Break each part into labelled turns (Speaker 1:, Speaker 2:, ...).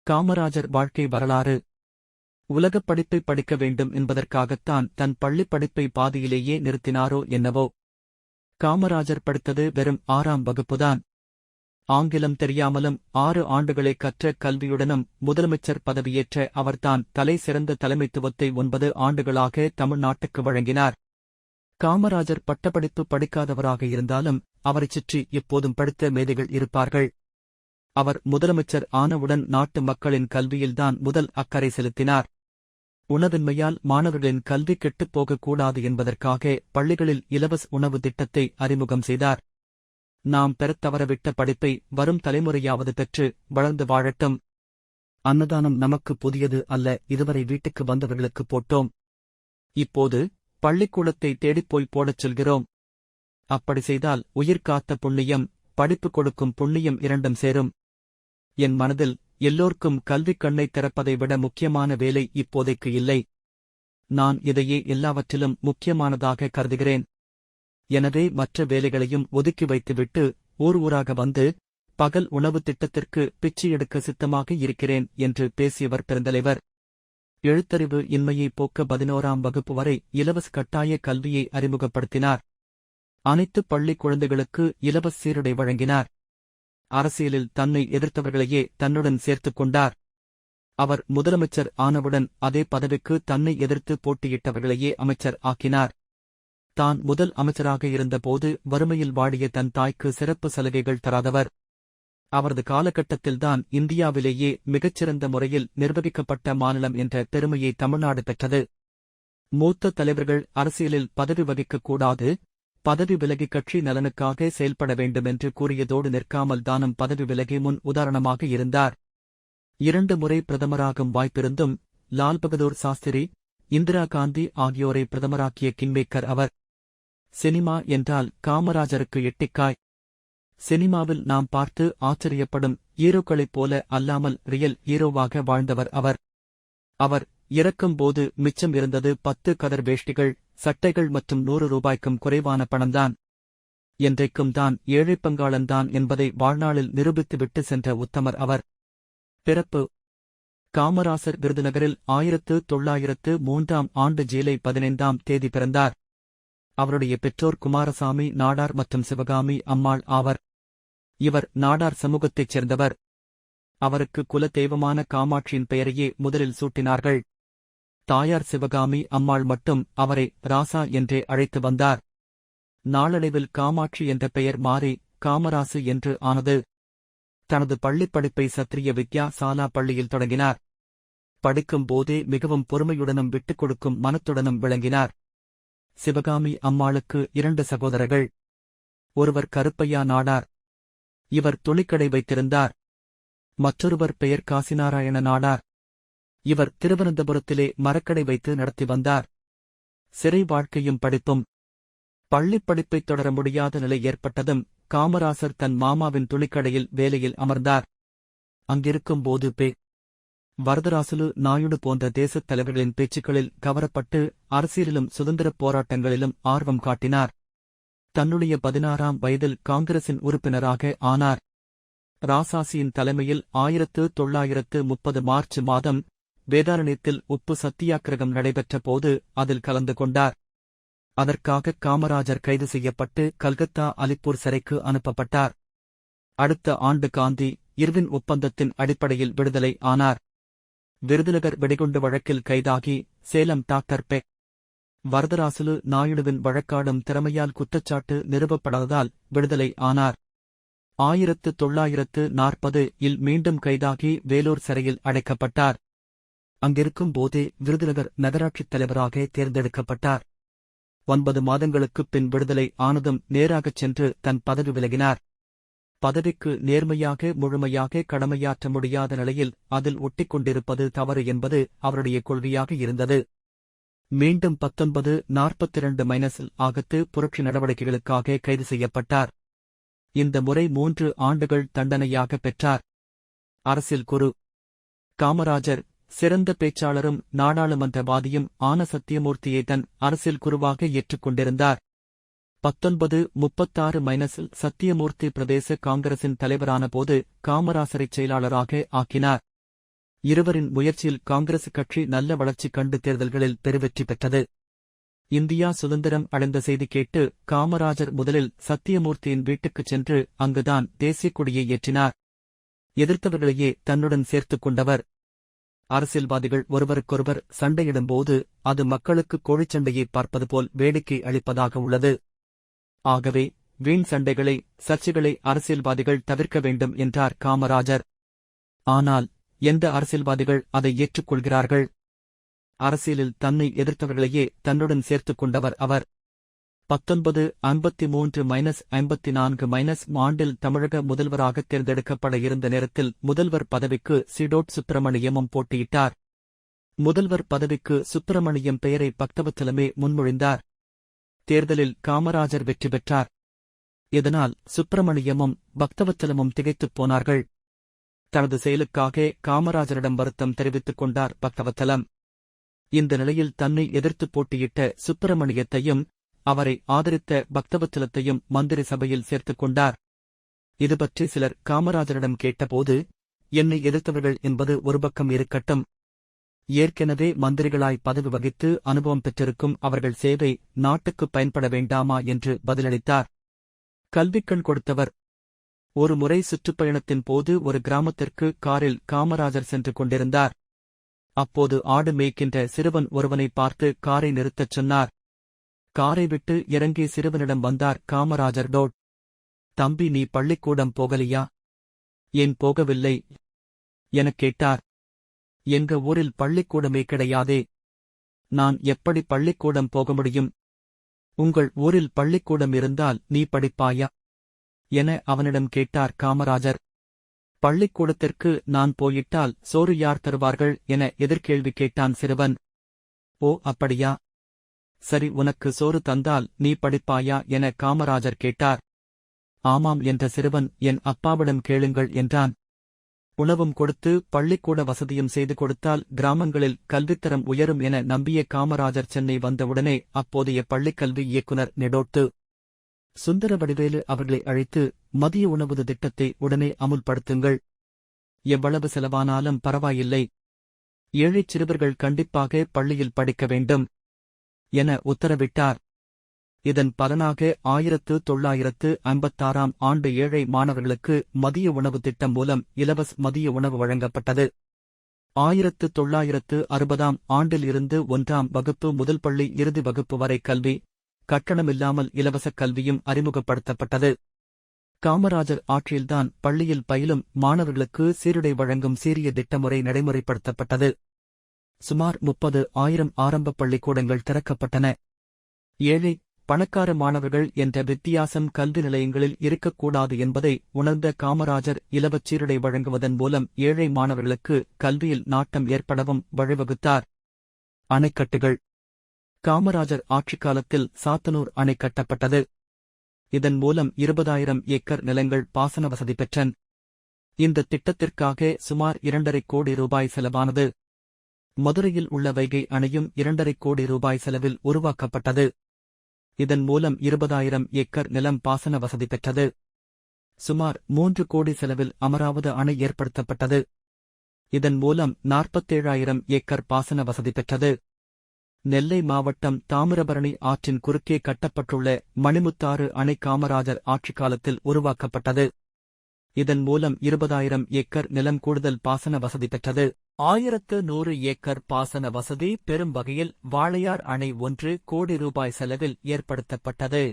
Speaker 1: காமராஜர் வாழ்க்கை வரலாறு. உலகப் படிப்பை படிக்க வேண்டும் என்பதற்காகத்தான் தன் பள்ளிப் படிப்பை பாதியிலேயே நிறுத்தினாரோ என்னவோ. காமராஜர் படித்தது வெறும் 6ஆம் வகுப்புதான். ஆங்கிலம் தெரியாமலும் 6 ஆண்டுகளை கற்ற கல்வியுடனும் முதலமைச்சர் பதவியேற்ற அவர்தான் தலை சிறந்த தலைமைத்துவத்தை 9 ஆண்டுகளாக தமிழ்நாட்டுக்கு வழங்கினார். காமராஜர் பட்டப்படிப்பு படிக்காதவராக இருந்தாலும் அவரைச் சுற்றி எப்போதும் படித்த மேதைகள் இருப்பார்கள். அவர் முதலமைச்சர் ஆனவுடன் நாட்டு மக்களின் கல்வியில்தான் முதல் அக்கறை செலுத்தினார். உணவின்மையால் மாணவர்களின் கல்வி கெட்டுப் போகக்கூடாது என்பதற்காக பள்ளிகளில் இலவச உணவு திட்டத்தை அறிமுகம் செய்தார். நாம் பெறத் தவறவிட்ட படிப்பை வரும் தலைமுறையாவது பெற்று வளர்ந்து வாழட்டும். அன்னதானம் நமக்கு புதியது அல்ல, இதுவரை வீட்டுக்கு வந்தவர்களுக்கு போட்டோம். இப்போது பள்ளிக்கூடத்தை தேடிப்போய் போடச் சொல்கிறோம். அப்படி செய்தால் உயிர் காத்த புண்ணியம், படிப்பு கொடுக்கும் புண்ணியம் இரண்டும் சேரும். என் மனதில் எல்லோர்க்கும் கல்விக் கண்ணை திறப்பதை விட முக்கியமான வேலை இப்போதைக்கு இல்லை. நான் இதையே எல்லாவற்றிலும் முக்கியமானதாக கருதுகிறேன். எனவே மற்ற வேலைகளையும் ஒதுக்கி வைத்துவிட்டு ஊர் ஊராக வந்து பகல் உணவு திட்டத்திற்கு பிச்சை எடுக்க சித்தமாக இருக்கிறேன் என்று பேசியவர் பெருந்தலைவர். எழுத்தறிவு இன்மையை போக்க 11ஆம் வகுப்பு வரை இலவச கட்டாய கல்வியை அறிமுகப்படுத்தினார். அனைத்து பள்ளி குழந்தைகளுக்கு இலவச சீருடை வழங்கினார். அரசியலில் தன்னை எதிர்த்தவர்களையே தன்னுடன் சேர்த்துக் கொண்டார். அவர் முதலமைச்சர் ஆனவுடன் அதே பதவிக்கு தன்னை எதிர்த்து போட்டியிட்டவர்களையே அமைச்சர் ஆக்கினார். தான் முதல் அமைச்சராக இருந்தபோது வறுமையில் வாடிய தன் தாய்க்கு சிறப்பு சலுகைகள் தராதவர். அவரது காலகட்டத்தில்தான் இந்தியாவிலேயே மிகச்சிறந்த முறையில் நிர்வகிக்கப்பட்ட மாநிலம் என்ற பெருமையை தமிழ்நாடு பெற்றது. மூத்த தலைவர்கள் அரசியலில் பதவி வகிக்கக்கூடாது, பதவி விலகி கட்சி நலனுக்காக செயல்பட வேண்டுமென்று கூறியதோடு நிற்காமல் தானும் பதவி விலகி முன் உதாரணமாக இருந்தார். 2 முறை பிரதமராகும் வாய்ப்பிருந்தும் லால் பகதூர் சாஸ்திரி, இந்திரா காந்தி ஆகியோரை பிரதமராக்கிய கிங்மேக்கர் அவர். சினிமா என்றால் காமராஜருக்கு எட்டிக்காய். சினிமாவில் நாம் பார்த்து ஆச்சரியப்படும் ஹீரோக்களைப் போல அல்லாமல் ரியல் ஹீரோவாக வாழ்ந்தவர் அவர். அவர் இறக்கும்போது மிச்சம் இருந்தது 10 கதர் வேஷ்டிகள், சட்டைகள் மற்றும் 100 ரூபாய்க்கும் குறைவான பணம்தான். என்றைக்கும் தான் ஏழைப் பங்காளன்தான் என்பதை வாழ்நாளில் நிரூபித்துவிட்டு சென்ற உத்தமர் அவர். பிறப்பு: காமராசர் விருதுநகரில் 1903ஆம் ஆண்டு ஜூலை 15ஆம் தேதி பிறந்தார். அவருடைய பெற்றோர் குமாரசாமி நாடார் மற்றும் சிவகாமி அம்மாள் ஆவர். இவர் நாடார் சமூகத்தைச் சேர்ந்தவர். அவருக்கு குல தெய்வமான காமாட்சியின் பெயரையே முதலில் சூட்டினார்கள். தாயார் சிவகாமி அம்மாள் மட்டும் அவரை ராசா என்றே அழைத்து வந்தார். நாளடைவில் காமாட்சி என்ற பெயர் மாறி காமராசு என்று ஆனது. தனது பள்ளிப் படிப்பை சத்திரிய வித்யா சாலா பள்ளியில் தொடங்கினார். படிக்கும் போதே மிகவும் பொறுமையுடனும் விட்டுக் கொடுக்கும் மனத்துடனும் விளங்கினார். சிவகாமி அம்மாளுக்கு 2 சகோதரர்கள். ஒருவர் கருப்பையா நாடார். இவர் துணிக்கடை வைத்திருந்தார். மற்றொருவர் பெயர் காசிநாராயண நாடார். இவர் திருவனந்தபுரத்திலே மரக்கடை வைத்து நடத்தி வந்தார். சிறை வாழ்க்கையும் படிப்பும். பள்ளிப் படிப்பைத் தொடர முடியாத நிலை ஏற்பட்டதும் காமராசர் தன் மாமாவின் துணிக்கடையில் வேலையில் அமர்ந்தார். அங்கிருக்கும்போது வரதராசுலு நாயுடு போன்ற தேசத் தலைவர்களின் பேச்சுக்களில் கவரப்பட்டு அரசியலிலும் சுதந்திரப் போராட்டங்களிலும் ஆர்வம் காட்டினார். தன்னுடைய 16ஆம் வயதில் காங்கிரசின் உறுப்பினராக ஆனார். ராசாசியின் தலைமையில் 1930 மார்ச் மாதம் வேதாரண்யத்தில் உப்பு சத்தியாகிரகம் நடைபெற்ற போது அதில் கலந்து கொண்டார். அதற்காக காமராஜர் கைது செய்யப்பட்டு கல்கத்தா அலிப்பூர் சிறைக்கு அனுப்பப்பட்டார். அடுத்த ஆண்டு காந்தி இர்வின் ஒப்பந்தத்தின் அடிப்படையில் விடுதலை ஆனார். விருதுநகர் வெடிகுண்டு வழக்கில் கைதாகி சேலம் டாக்டர் வரதராசுலு நாயுடுவின் வழக்காடும் திறமையால் குற்றச்சாட்டு நிறுவப்படாததால் விடுதலை ஆனார். 1940 மீண்டும் கைதாகி வேலூர் சிறையில் அடைக்கப்பட்டார். அங்கிருக்கும் போதே விருதுநகர் நகராட்சித் தலைவராக தேர்ந்தெடுக்கப்பட்டார். 9 மாதங்களுக்குப் பின் விடுதலை ஆனதும் நேராகச் சென்று தன் பதவி விலகினார். பதவிக்கு நேர்மையாக முழுமையாக கடமையாற்ற முடியாத நிலையில் அதில் ஒட்டிக்கொண்டிருப்பது தவறு என்பது அவருடைய கொள்கையாக இருந்தது. மீண்டும் 1942 ஆகத்து புரட்சி நடவடிக்கைகளுக்காக கைது செய்யப்பட்டார். இந்த முறை 3 ஆண்டுகள் தண்டனையாக பெற்றார். அரசியல் குரு: காமராஜர் சிறந்த பேச்சாளரும் நாடாளுமன்றவாதியும் ஆன சத்தியமூர்த்தியை தன் அரசியல் குருவாக ஏற்றுக்கொண்டிருந்தார். 1936 சத்தியமூர்த்தி பிரதேச காங்கிரசின் தலைவரான போது காமராசரைச் செயலாளராக ஆக்கினார். இருவரின் முயற்சியில் காங்கிரஸ் கட்சி நல்ல வளர்ச்சி கண்டு தேர்தல்களில் பெருவெற்றி பெற்றது. இந்தியா சுதந்திரம் அடைந்த செய்தி கேட்டு காமராஜர் முதலில் சத்தியமூர்த்தியின் வீட்டுக்குச் சென்று அங்குதான் தேசியக் கொடியை ஏற்றினார். எதிர்த்தவர்களையே தன்னுடன் சேர்த்துக் கொண்டவர். அரசியல்வாதிகள் ஒருவருக்கொருவர் சண்டையிடும்போது அது மக்களுக்கு கோழிச்சண்டையை பார்ப்பது போல் வேடிக்கை அளிப்பதாக உள்ளது. ஆகவே வீண் சண்டைகளை, சர்ச்சைகளை அரசியல்வாதிகள் தவிர்க்க வேண்டும் என்றார் காமராஜர். ஆனால் எந்த அரசியல்வாதிகள் அதை ஏற்றுக்கொள்கிறார்கள்? அரசியலில் தன்னை எதிர்த்தவர்களையே தன்னுடன் சேர்த்துக் கொண்டவர் அவர். 1953-54 ஆண்டில் தமிழக முதல்வராக தேர்ந்தெடுக்கப்பட இருந்த நேரத்தில் முதல்வர் பதவிக்கு சிடோட் சுப்பிரமணியமும் போட்டியிட்டார். முதல்வர் பதவிக்கு சுப்பிரமணியம் பெயரை பக்தவத்சலமே முன்மொழிந்தார். தேர்தலில் காமராஜர் வெற்றி பெற்றார். இதனால் சுப்பிரமணியமும் பக்தவத்சலமும் திகைத்துப் போனார்கள். தனது செயலுக்காக காமராஜரிடம் வருத்தம் தெரிவித்துக் கொண்டார் பக்தவத்சலம். இந்த நிலையில் தன்னை எதிர்த்து போட்டியிட்ட சுப்பிரமணியத்தையும் அவரை ஆதரித்த பக்தவத்சலத்தையும் மந்திரி சபையில் சேர்த்துக் கொண்டார். இதுபற்றி சிலர் காமராஜரிடம் கேட்டபோது, என்னை எதிர்த்தவர்கள் என்பது ஒரு பக்கம் இருக்கட்டும், ஏற்கனவே மந்திரிகளாய் பதவி வகித்து அனுபவம் பெற்றிருக்கும் அவர்கள் சேவை நாட்டுக்கு பயன்பட வேண்டாமா என்று பதிலளித்தார். கல்விக்கண் கொடுத்தவர். ஒரு முறை சுற்றுப்பயணத்தின் போது ஒரு கிராமத்திற்கு காரில் காமராஜர் சென்று கொண்டிருந்தார். அப்போது ஆடு மேய்க்கின்ற சிறுவன் ஒருவனை பார்த்து காரை நிறுத்தச் சொன்னார். காரை விட்டு இறங்கி சிறுவனிடம் வந்தார் காமராஜர். டோட் தம்பி, நீ பள்ளிக்கூடம் போகலியா? ஏன் போகவில்லை எனக் கேட்டார். எங்க ஊரில் பள்ளிக்கூடமே கிடையாதே, நான் எப்படி பள்ளிக்கூடம் போக முடியும்? உங்கள் ஊரில் பள்ளிக்கூடம் இருந்தால் நீ படிப்பாயா என அவனிடம் கேட்டார் காமராஜர். பள்ளிக்கூடத்திற்கு நான் போயிட்டால் சோறு யார் தருவார்கள் என எதிர்கேள்வி கேட்டான் சிறுவன். ஓ அப்படியா, சரி, உனக்கு சோறு தந்தால் நீ படிப்பாயா என காமராஜர் கேட்டார். ஆமாம் என்ற சிறுவன், என் அப்பாவிடம் கேளுங்கள் என்றான். உணவும் கொடுத்து பள்ளிக்கூட வசதியும் செய்து கொடுத்தால் கிராமங்களில் கல்வித்தரம் உயரும் என நம்பிய காமராஜர் சென்னை வந்தவுடனே அப்போதைய பள்ளிக்கல்வி இயக்குனர் நெடோட்டு சுந்தரவடிவேலு அவர்களை அழைத்து, மதிய உணவு திட்டத்தை உடனே அமுல்படுத்துங்கள், எவ்வளவு செலவானாலும் பரவாயில்லை, ஏழைச் சிறுவர்கள் கண்டிப்பாக பள்ளியில் படிக்க வேண்டும் என உத்தரவிட்டார். இதன் பலனாக 1956 ஆண்டு ஏழை மாணவர்களுக்கு மதிய உணவு திட்டம் மூலம் இலவச மதிய உணவு வழங்கப்பட்டது. 1960 ஆண்டில் இருந்து 1ஆம் வகுப்பு முதல் பள்ளி இறுதி வகுப்பு வரை கல்வி கட்டணமில்லாமல் இலவச கல்வியும் அறிமுகப்படுத்தப்பட்டது. காமராஜர் ஆட்சியில்தான் பள்ளியில் பயிலும் மாணவர்களுக்கு சீருடை வழங்கும் சீரிய திட்டமுறை நடைமுறைப்படுத்தப்பட்டது. சுமார் 30,000 ஆரம்ப பள்ளிக்கூடங்கள் திறக்கப்பட்டன. ஏழை பணக்கார மாணவர்கள் என்ற வித்தியாசம் கல்வி நிலையங்களில் இருக்கக்கூடாது என்பதை உணர்ந்த காமராஜர் இலவச சீருடை வழங்குவதன் மூலம் ஏழை மாணவர்களுக்கு கல்வியில் நாட்டம் ஏற்படவும் வழிவகுத்தார். அணைக்கட்டுகள். காமராஜர் ஆட்சிக்காலத்தில் சாத்தனூர் அணை கட்டப்பட்டது. இதன் மூலம் 20,000 ஏக்கர் நிலங்கள் பாசன வசதி பெற்றன. இந்த திட்டத்திற்காக சுமார் 2,50 கோடி ரூபாய் செலவானது. மதுரையில் உள்ள வைகை அணையும் 2,50 கோடி ரூபாய் செலவில் உருவாக்கப்பட்டது. இதன் மூலம் 20,000 ஏக்கர் நிலம் பாசன வசதி பெற்றது. சுமார் 3 கோடி செலவில் அமராவதி அணை ஏற்படுத்தப்பட்டது. இதன் மூலம் 47,000 ஏக்கர் பாசன வசதி பெற்றது. நெல்லை மாவட்டம் தாமிரபரணி ஆற்றின் குறுக்கே கட்டப்பட்டுள்ள மணிமுத்தாறு அணை காமராஜர் ஆட்சிக்காலத்தில் உருவாக்கப்பட்டது. இதன் மூலம் 20,000 ஏக்கர் நிலம் கூடுதல் பாசன வசதி பெற்றது. 1,100 ஏக்கர் பாசன வசதி பெறும் வகையில் வாளையார் அணை 1 கோடி ரூபாய் செலவில் ஏற்படுத்தப்பட்டது.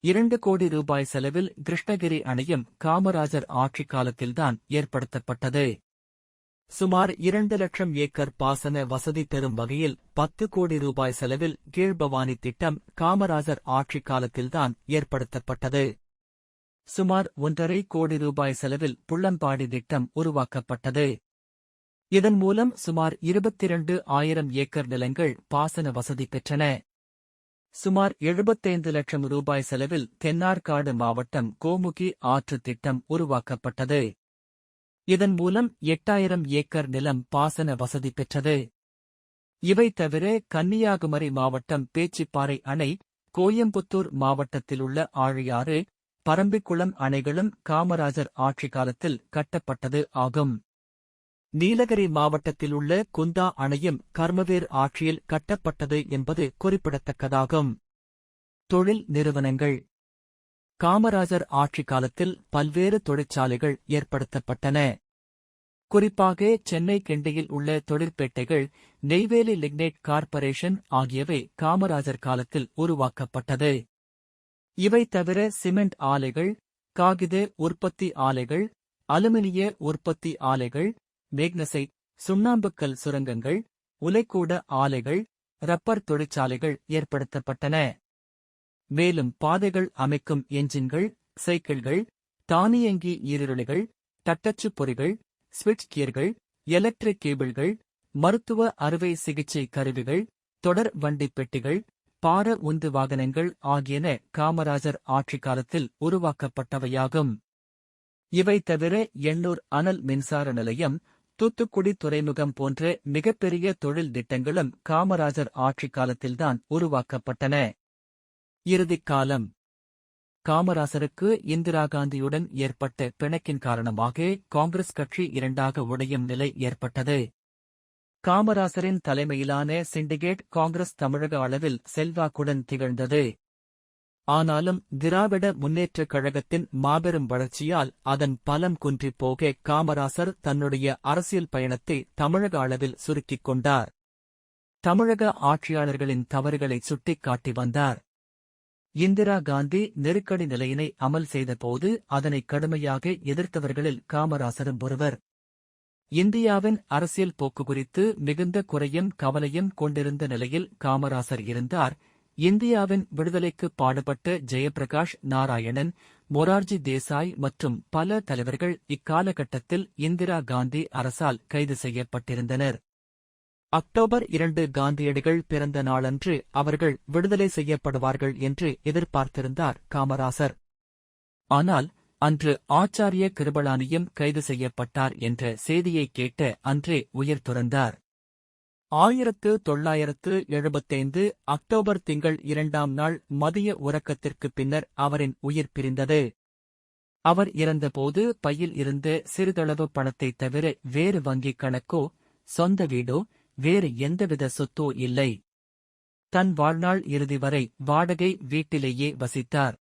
Speaker 1: 2 கோடி ரூபாய் செலவில் கிருஷ்ணகிரி அணையும் காமராஜர் ஆட்சிக்காலத்தில்தான் ஏற்படுத்தப்பட்டது. சுமார் 2 லட்சம் ஏக்கர் பாசன வசதி பெறும் வகையில் 10 கோடி ரூபாய் செலவில் கீழ்பவானி திட்டம் காமராஜர் ஆட்சிக்காலத்தில்தான் ஏற்படுத்தப்பட்டது. சுமார் 1,50 கோடி ரூபாய் செலவில் புள்ளம்பாடி திட்டம் உருவாக்கப்பட்டது. இதன் மூலம் சுமார் 22,000 ஏக்கர் நிலங்கள் பாசன வசதி பெற்றன. சுமார் 75 லட்சம் ரூபாய் செலவில் தென்னார்காடு மாவட்டம் கோமுகி ஆற்று திட்டம் உருவாக்கப்பட்டது. இதன் மூலம் 8,000 ஏக்கர் நிலம் பாசன வசதி பெற்றது. இவை தவிர கன்னியாகுமரி மாவட்டம் பேச்சிப்பாறை அணை, கோயம்புத்தூர் மாவட்டத்திலுள்ள ஆழியாறு, பரம்பிக்குளம் அணைகளும் காமராஜர் ஆட்சி காலத்தில் கட்டப்பட்டது ஆகும். நீலகிரி மாவட்டத்திலுள்ள குந்தா அணையும் கர்மவீர் ஆட்சியில் கட்டப்பட்டது என்பது குறிப்பிடத்தக்கதாகும். தொழில் நிறுவனங்கள். காமராஜர் ஆட்சி காலத்தில் பல்வேறு தொழிற்சாலைகள் ஏற்படுத்தப்பட்டன. குறிப்பாக சென்னை கிண்டியில் உள்ள தொழிற்பேட்டைகள், நெய்வேலி லிக்னைட் கார்ப்பரேஷன் ஆகியவை காமராஜர் காலத்தில் உருவாக்கப்பட்டது. இவை தவிர சிமெண்ட் ஆலைகள், காகித உற்பத்தி ஆலைகள், அலுமினிய உற்பத்தி ஆலைகள், மேக்னசைட், சுண்ணாம்புக்கல் சுரங்கங்கள், உலைக்கூட ஆலைகள், ரப்பர் தொழிற்சாலைகள் ஏற்படுத்தப்பட்டன. மேலும் பாதைகள் அமைக்கும் என்ஜின்கள், சைக்கிள்கள், தானியங்கி ஈருருளிகள், தட்டச்சு பொறிகள், ஸ்விட்ச் கியர்கள், எலக்ட்ரிக் கேபிள்கள், மருத்துவ அறுவை சிகிச்சை கருவிகள், தொடர் வண்டி பெட்டிகள், பார உந்து வாகனங்கள் ஆகியன காமராஜர் ஆட்சி காலத்தில் உருவாக்கப்பட்டவையாகும். இவை தவிர எண்ணூர் அனல் மின்சார நிலையம், தூத்துக்குடி துறைமுகம் போன்ற மிகப்பெரிய தொழில் திட்டங்களும் காமராஜர் ஆட்சி காலத்தில்தான் உருவாக்கப்பட்டன. இறுதிக் காலம். காமராசருக்கு இந்திரா காந்தியுடன் ஏற்பட்ட பிணக்கின் காரணமாக காங்கிரஸ் கட்சி இரண்டாக உடையும் நிலை ஏற்பட்டது. காமராசரின் தலைமையிலான சிண்டிகேட் காங்கிரஸ் தமிழக அளவில் செல்வாக்குடன் திகழ்ந்தது. ஆனாலும் திராவிட முன்னேற்றக் கழகத்தின் மாபெரும் வளர்ச்சியால் அதன் பலம் குன்றிப் போக காமராசர் தன்னுடைய அரசியல் பயணத்தை தமிழக அளவில் சுருக்கிக் கொண்டார். தமிழக ஆட்சியாளர்களின் தவறுகளை சுட்டிக்காட்டி வந்தார். இந்திரா காந்தி நெருக்கடி நிலையினை அமல் செய்தபோது அதனை கடுமையாக எதிர்த்தவர்களில் காமராசரும் ஒருவர். இந்தியாவின் அரசியல் போக்கு குறித்து மிகுந்த குறையும் கவலையும் கொண்டிருந்த நிலையில் காமராசர் இருந்தார். இந்தியாவின் விடுதலைக்கு பாடுபட்ட ஜெயப்பிரகாஷ் நாராயணன், மொரார்ஜி தேசாய் மற்றும் பல தலைவர்கள் இக்காலகட்டத்தில் இந்திரா காந்தி அரசால் கைது செய்யப்பட்டிருந்தனர். அக்டோபர் 2 காந்தியடிகள் பிறந்த நாளன்று அவர்கள் விடுதலை செய்யப்படுவார்கள் என்று எதிர்பார்த்திருந்தார் காமராசர். ஆனால் அன்று ஆச்சாரிய கிருபளானியும் கைது செய்யப்பட்டார் என்ற செய்தியை கேட்ட அன்றே உயிர் துறந்தார். 1975 அக்டோபர் திங்கள் 2ஆம் நாள் மதிய உறக்கத்திற்குப் பின்னர் அவரின் உயிர் பிரிந்தது. அவர் இறந்தபோது பையில் இருந்த சிறிதளவு பணத்தைத் தவிர வேறு வங்கிக் கணக்கோ சொந்த வீடோ வேறு எந்தவித சொத்தோ இல்லை. தன் வாழ்நாள் இறுதி வரை வாடகை வீட்டிலேயே வசித்தார்.